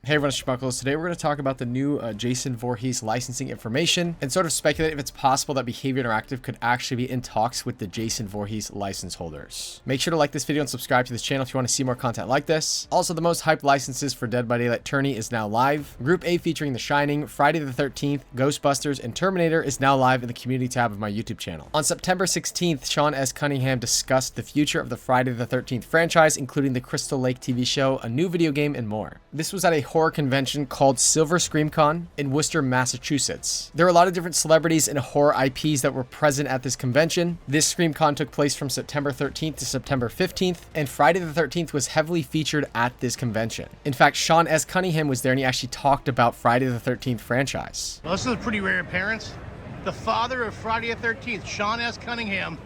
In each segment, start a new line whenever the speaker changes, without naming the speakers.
Hey everyone, it's Schmuckles. Today we're going to talk about the new Jason Voorhees licensing information and sort of speculate if it's possible that Behavior Interactive could actually be in talks with the Jason Voorhees license holders. Make sure to like this video and subscribe to this channel if you want to see more content like this. Also, the most hyped licenses for Dead by Daylight Tourney is now live. Group A featuring The Shining, Friday the 13th, Ghostbusters, and Terminator is now live in the community tab of my YouTube channel. On September 16th, Sean S. Cunningham discussed the future of the Friday the 13th franchise, including the Crystal Lake TV show, a new video game, and more. This was at a horror convention called Silver ScreamCon in Worcester, Massachusetts. There are a lot of different celebrities and horror IPs that were present at this convention. This ScreamCon took place from September 13th to September 15th, and Friday the 13th was heavily featured at this convention. In fact, Sean S. Cunningham was there and he actually talked about Friday the 13th franchise.
Well, this is a pretty rare appearance. The father of Friday the 13th, Sean S. Cunningham,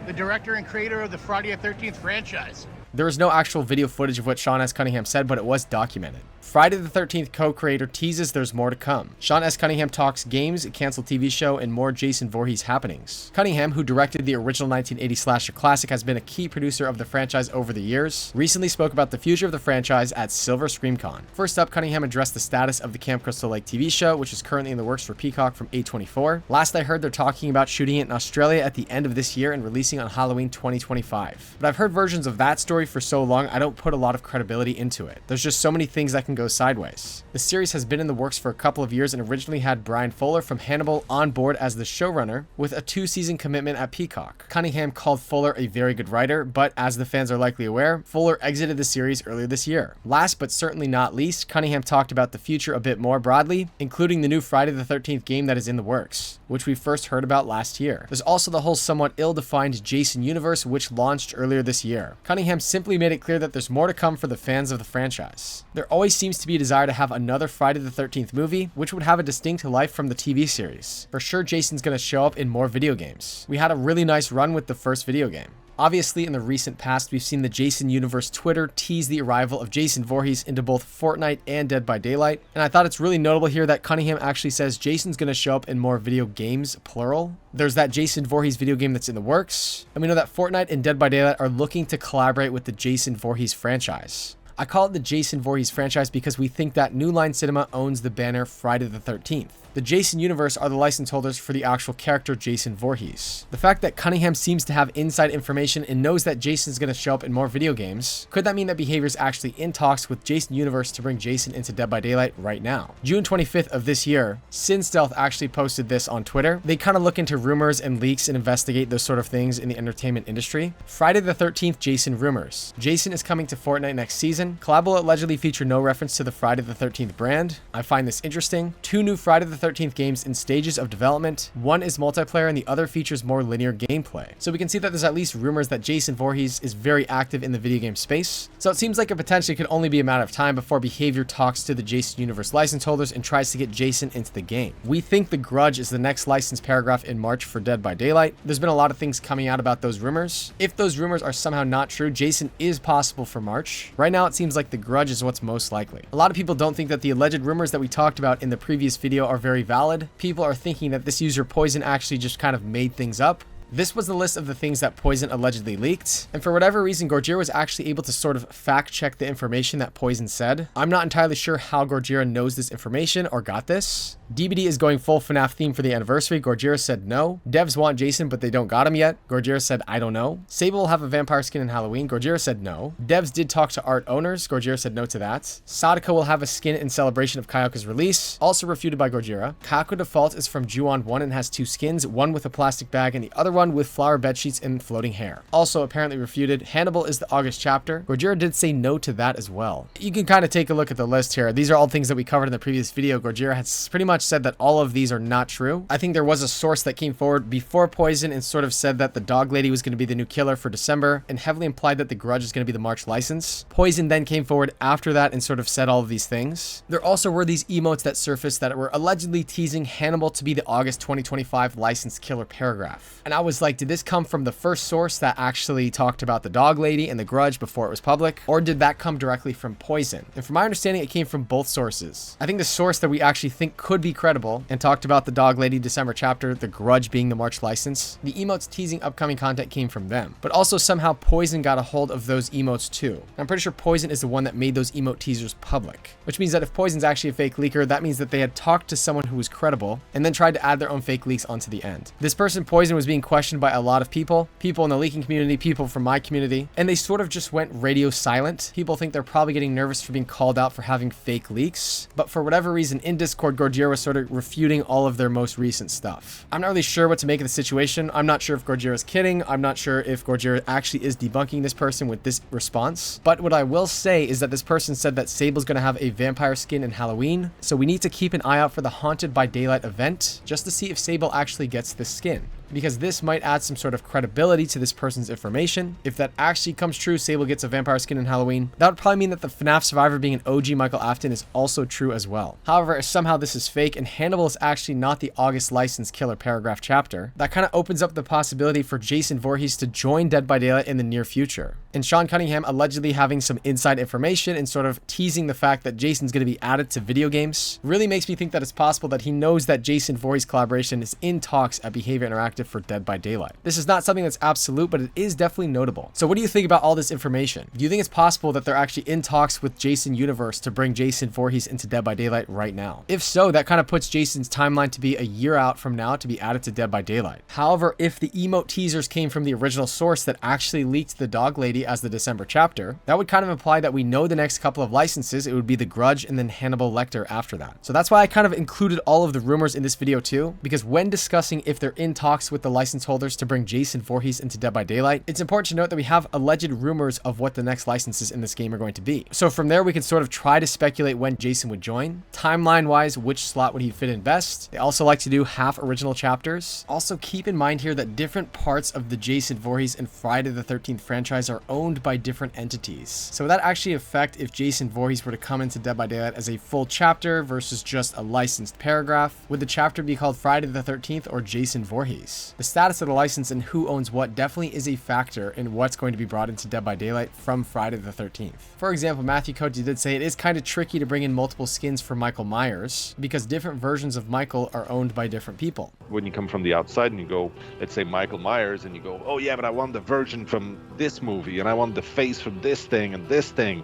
the director and creator of the Friday the 13th franchise.
There was no actual video footage of what Sean S. Cunningham said, but it was documented. Friday the 13th co-creator teases there's more to come. Sean S. Cunningham talks games, a canceled TV show, and more Jason Voorhees happenings. Cunningham, who directed the original 1980 slasher classic, has been a key producer of the franchise over the years, recently spoke about the future of the franchise at Silver ScreamCon. First up, Cunningham addressed the status of the Camp Crystal Lake TV show, which is currently in the works for Peacock from A24. Last I heard, they're talking about shooting it in Australia at the end of this year and releasing on Halloween 2025. But I've heard versions of that story for so long, I don't put a lot of credibility into it. There's just so many things that can go sideways. The series has been in the works for a couple of years and originally had Brian Fuller from Hannibal on board as the showrunner with a 2-season commitment at Peacock. Cunningham called Fuller a very good writer, but as the fans are likely aware, Fuller exited the series earlier this year. Last but certainly not least, Cunningham talked about the future a bit more broadly, including the new Friday the 13th game that is in the works, which we first heard about last year. There's also the whole somewhat ill-defined Jason universe, which launched earlier this year. Cunningham simply made it clear that there's more to come for the fans of the franchise. There always seems to be a desire to have another Friday the 13th movie, which would have a distinct life from the TV series. For sure, Jason's gonna show up in more video games. We had a really nice run with the first video game. Obviously, in the recent past, we've seen the Jason Universe Twitter tease the arrival of Jason Voorhees into both Fortnite and Dead by Daylight, and I thought it's really notable here that Cunningham actually says Jason's gonna show up in more video games, plural. There's that Jason Voorhees video game that's in the works, and we know that Fortnite and Dead by Daylight are looking to collaborate with the Jason Voorhees franchise. I call it the Jason Voorhees franchise because we think that New Line Cinema owns the banner Friday the 13th. The Jason universe are the license holders for the actual character Jason Voorhees. The fact that Cunningham seems to have inside information and knows that Jason's going to show up in more video games, could that mean that Behavior's actually in talks with Jason Universe to bring Jason into Dead by Daylight right now? June 25th of this year, Sin Stealth actually posted this on Twitter. They kind of look into rumors and leaks and investigate those sort of things in the entertainment industry. Friday the 13th Jason rumors. Jason is coming to Fortnite next season. Collab will allegedly feature no reference to the Friday the 13th brand. I find this interesting. 2 new Friday the 13th games in stages of development. One is multiplayer and the other features more linear gameplay. So we can see that there's at least rumors that Jason Voorhees is very active in the video game space. So it seems like it potentially could only be a matter of time before Behavior talks to the Jason Universe license holders and tries to get Jason into the game. We think the Grudge is the next license paragraph in March for Dead by Daylight. There's been a lot of things coming out about those rumors. If those rumors are somehow not true, Jason is possible for March. Right now it seems like the Grudge is what's most likely. A lot of people don't think that the alleged rumors that we talked about in the previous video are very valid. People are thinking that this user Poison actually just kind of made things up. This was the list of the things that Poison allegedly leaked, and for whatever reason, Gojira was actually able to sort of fact-check the information that Poison said. I'm not entirely sure how Gojira knows this information or got this. DBD is going full FNAF theme for the anniversary. Gojira said no. Devs want Jason, but they don't got him yet. Gojira said, I don't know. Sable will have a vampire skin in Halloween. Gojira said no. Devs did talk to art owners. Gojira said no to that. Sadako will have a skin in celebration of Kyoka's release. Also refuted by Gojira. Kako Default is from Ju-on 1 and has 2 skins, one with a plastic bag and the other one with flower bedsheets and floating hair. Also apparently refuted. Hannibal is the August chapter. Gojira did say no to that as well. You can kind of take a look at the list here. These are all things that we covered in the previous video. Gojira has pretty much said that all of these are not true. I think there was a source that came forward before Poison and sort of said that the dog lady was going to be the new killer for December and heavily implied that the Grudge is going to be the March license. Poison then came forward after that and sort of said all of these things. There also were these emotes that surfaced that were allegedly teasing Hannibal to be the August 2025 licensed killer paragraph. And I was was like, did this come from the first source that actually talked about the dog lady and the Grudge before it was public? Or did that come directly from Poison? And from my understanding, it came from both sources. I think the source that we actually think could be credible and talked about the dog lady December chapter, the Grudge being the March license, the emotes teasing upcoming content came from them. But also somehow Poison got a hold of those emotes too. I'm pretty sure Poison is the one that made those emote teasers public, which means that if Poison's actually a fake leaker, that means that they had talked to someone who was credible and then tried to add their own fake leaks onto the end. This person, Poison, was being questioned by a lot of people in the leaking community, people from my community, and they sort of just went radio silent. People think they're probably getting nervous for being called out for having fake leaks, but for whatever reason in Discord, Gorgier was sort of refuting all of their most recent stuff. I'm not really sure what to make of the situation. I'm not sure if Gorgier is kidding. I'm not sure if Gorgier actually is debunking this person with this response, but what I will say is that this person said that Sable's going to have a vampire skin in Halloween, so we need to keep an eye out for the Haunted by Daylight event just to see if Sable actually gets this skin, because this might add some sort of credibility to this person's information. If that actually comes true, Sable gets a vampire skin in Halloween, that would probably mean that the FNAF survivor being an OG Michael Afton is also true as well. However, if somehow this is fake and Hannibal is actually not the August license killer paragraph chapter, that kind of opens up the possibility for Jason Voorhees to join Dead by Daylight in the near future. And Sean Cunningham allegedly having some inside information and sort of teasing the fact that Jason's going to be added to video games really makes me think that it's possible that he knows that Jason Voorhees collaboration is in talks at Behavior Interactive for Dead by Daylight. This is not something that's absolute, but it is definitely notable. So what do you think about all this information? Do you think it's possible that they're actually in talks with Jason Universe to bring Jason Voorhees into Dead by Daylight right now? If so, that kind of puts Jason's timeline to be a year out from now to be added to Dead by Daylight. However, if the emote teasers came from the original source that actually leaked the dog lady as the December chapter, that would kind of imply that we know the next couple of licenses. It would be the Grudge and then Hannibal Lecter after that. So that's why I kind of included all of the rumors in this video too, because when discussing if they're in talks with the license holders to bring Jason Voorhees into Dead by Daylight, it's important to note that we have alleged rumors of what the next licenses in this game are going to be. So from there, we can sort of try to speculate when Jason would join. Timeline wise, which slot would he fit in best? They also like to do half original chapters. Also keep in mind here that different parts of the Jason Voorhees and Friday the 13th franchise are owned by different entities. So would that actually affect if Jason Voorhees were to come into Dead by Daylight as a full chapter versus just a licensed paragraph? Would the chapter be called Friday the 13th or Jason Voorhees? The status of the license and who owns what definitely is a factor in what's going to be brought into Dead by Daylight from Friday the 13th. For example, Matthew Cote did say it is kind of tricky to bring in multiple skins for Michael Myers because different versions of Michael are owned by different people.
When you come from the outside and you go, let's say Michael Myers, and you go, oh yeah, but I want the version from this movie and I want the face from this thing and this thing.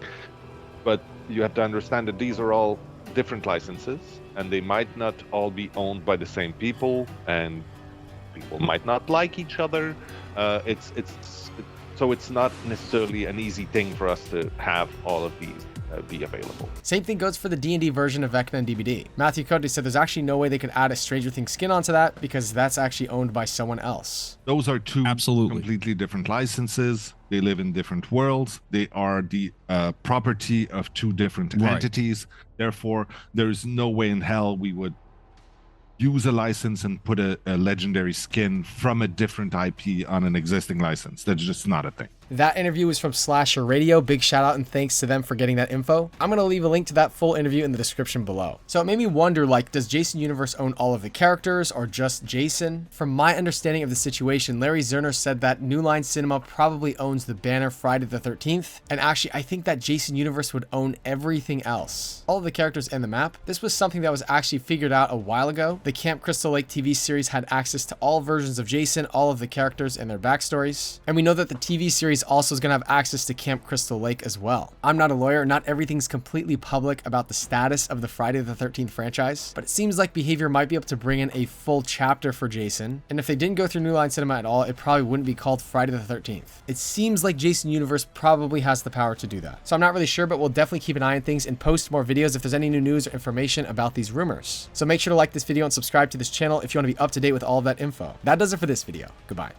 But you have to understand that these are all different licenses and they might not all be owned by the same people, and people might not like each other. So it's not necessarily an easy thing for us to have all of these be available.
Same thing goes for the D&D version of Vecna and DBD. Matthew Cote said there's actually no way they could add a Stranger Things skin onto that because that's actually owned by someone else.
Those are two completely different licenses. They live in different worlds. They are the property of two different entities. Therefore, there's no way in hell we would use a license and put a legendary skin from a different IP on an existing license. That's just not a thing.
That interview was from Slasher Radio. Big shout out and thanks to them for getting that info. I'm going to leave a link to that full interview in the description below. So it made me wonder, like, does Jason Universe own all of the characters or just Jason? From my understanding of the situation, Larry Zerner said that New Line Cinema probably owns the banner Friday the 13th. And actually, I think that Jason Universe would own everything else. All of the characters and the map. This was something that was actually figured out a while ago. The Camp Crystal Lake TV series had access to all versions of Jason, all of the characters and their backstories. And we know that the TV series also is going to have access to Camp Crystal Lake as well. I'm not a lawyer, not everything's completely public about the status of the Friday the 13th franchise, but it seems like Behavior might be able to bring in a full chapter for Jason, and if they didn't go through New Line Cinema at all, it probably wouldn't be called Friday the 13th. It seems like Jason Universe probably has the power to do that. So I'm not really sure, but we'll definitely keep an eye on things and post more videos if there's any new news or information about these rumors. So make sure to like this video and subscribe to this channel if you want to be up to date with all of that info. That does it for this video. Goodbye.